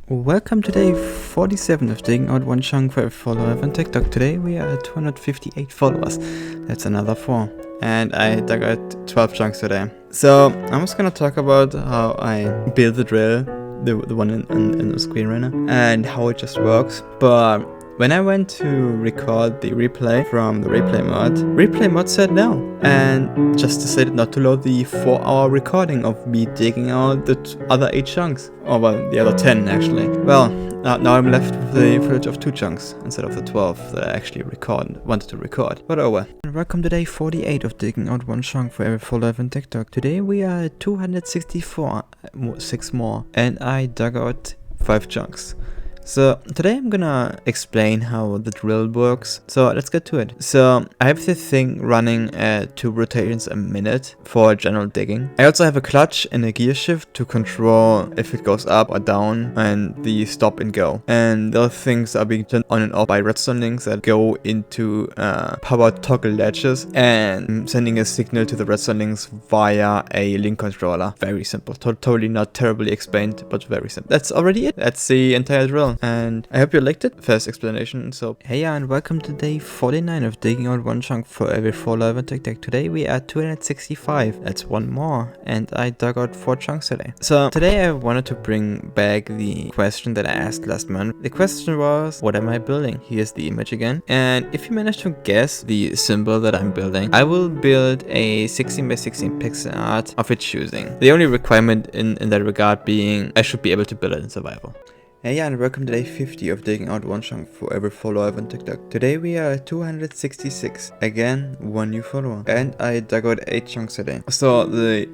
Welcome to day 47 of digging out one chunk for a follower on TikTok. Today we are at 258 followers. That's another 4. And I dug out 12 chunks today. So I'm just gonna talk about how I build the drill, the one in the screen right now, and how it just works. But when I went to record the replay from the replay mod said no, and just decided not to load the 4-hour recording of me digging out the other 8 chunks. Or well, the other 10 actually. Well, now I'm left with the footage of 2 chunks instead of the 12 that I actually wanted to record. But oh well. And welcome to day 48 of digging out one chunk for every follower on TikTok. Today we are at 264, 6 more, and I dug out 5 chunks. So today I'm gonna explain how the drill works, so let's get to it. So I have this thing running at 2 rotations a minute for general digging. I also have a clutch and a gear shift to control if it goes up or down and the stop and go. And those things are being turned on and off by redstone links that go into power toggle latches and sending a signal to the redstone links via a link controller. Very simple, totally not terribly explained, but very simple. That's already it. That's the entire drill. And I hope you liked it. First explanation. So hey and welcome to day 49 of digging out one chunk for every follower on TikTok. Today we are 265. That's 1 more. And I dug out 4 chunks today. So today I wanted to bring back the question that I asked last month. The question was, what am I building? Here's the image again. And if you manage to guess the symbol that I'm building, I will build a 16 by 16 pixel art of its choosing. The only requirement in that regard being I should be able to build it in survival. Hey and welcome to day 50 of digging out one chunk for every follower on TikTok. Today we are at 266. Again, 1 new follower. And I dug out 8 chunks today. So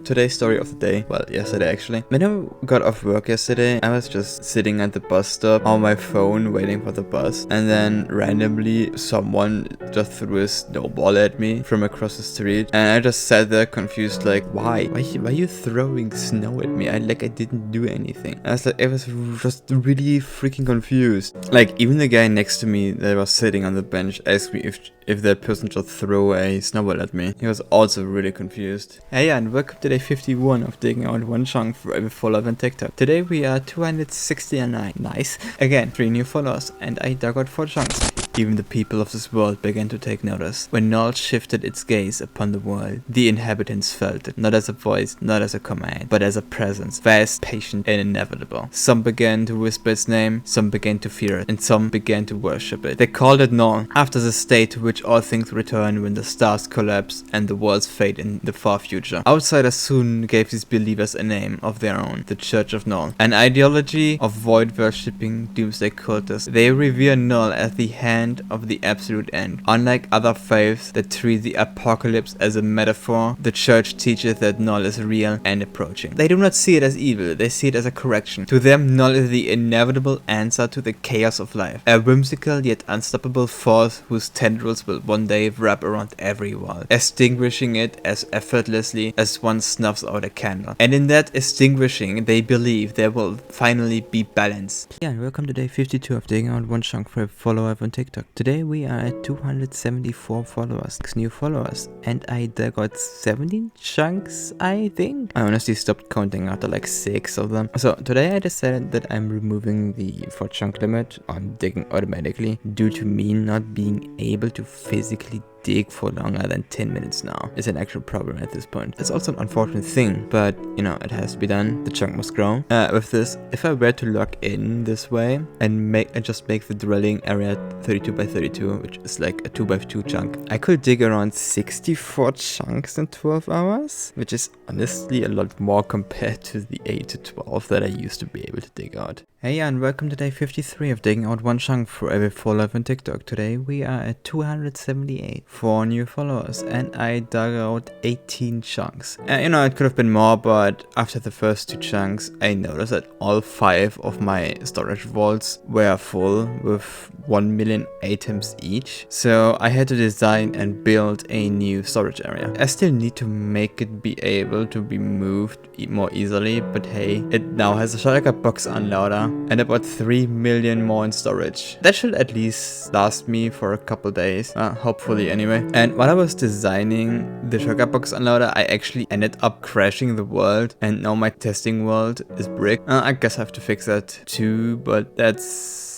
today's story of the day, well yesterday actually. When I got off work yesterday, I was just sitting at the bus stop on my phone waiting for the bus. And then randomly someone just threw a snowball at me from across the street. And I just sat there confused like, why? Why are you throwing snow at me? I didn't do anything. I was just really freaking confused. Like even the guy next to me that was sitting on the bench asked me if that person just threw a snowball at me. He was also really confused. Hey and welcome to day 51 of digging out one chunk for every follower on TikTok. Today we are 269. Nice. Again, 3 new followers and I dug out 4 chunks. Even the people of this world began to take notice. When Null shifted its gaze upon the world, the inhabitants felt it, not as a voice, not as a command, but as a presence, vast, patient, and inevitable. Some began to whisper its name, some began to fear it, and some began to worship it. They called it Null, after the state to which all things return when the stars collapse and the worlds fade in the far future. Outsiders soon gave these believers a name of their own, the Church of Null, an ideology of void-worshipping doomsday cultists. They revere Null as the hand of the absolute end. Unlike other faiths that treat the apocalypse as a metaphor, the church teaches that Null is real and approaching. They do not see it as evil, they see it as a correction. To them, Null is the inevitable answer to the chaos of life, a whimsical yet unstoppable force whose tendrils will one day wrap around every wall, extinguishing it as effortlessly as one snuffs out a candle. And in that extinguishing, they believe there will finally be balance. Yeah, and welcome to day 52 of digging out one chunk for a follower on TikTok. Today we are at 274 followers, 6 new followers, and I dug out 17 chunks, I think. I honestly stopped counting after like 6 of them. So today I decided that I'm removing the 4 chunk limit on digging automatically due to me not being able to physically dig for longer than 10 minutes now. It's an actual problem at this point. It's also an unfortunate thing, but you know, it has to be done. The chunk must grow. With this, if I were to lock in this way and just make the drilling area 32 by 32, which is like a 2 by 2 chunk, I could dig around 64 chunks in 12 hours, which is honestly a lot more compared to the 8 to 12 that I used to be able to dig out. Hey and welcome to day 53 of digging out one chunk for every follower on TikTok. Today we are at 278, 4 new followers, and I dug out 18 chunks. You know, it could have been more, but after the first 2 chunks, I noticed that all 5 of my storage vaults were full with 1 million items each. So I had to design and build a new storage area. I still need to make it be able to be moved more easily, but hey, it now has a shotgun box unloader and about 3 million more in storage. That should at least last me for a couple days, hopefully anyway. And while I was designing the shortcut box unloader, I actually ended up crashing the world, and now my testing world is brick. I guess I have to fix that too, but that's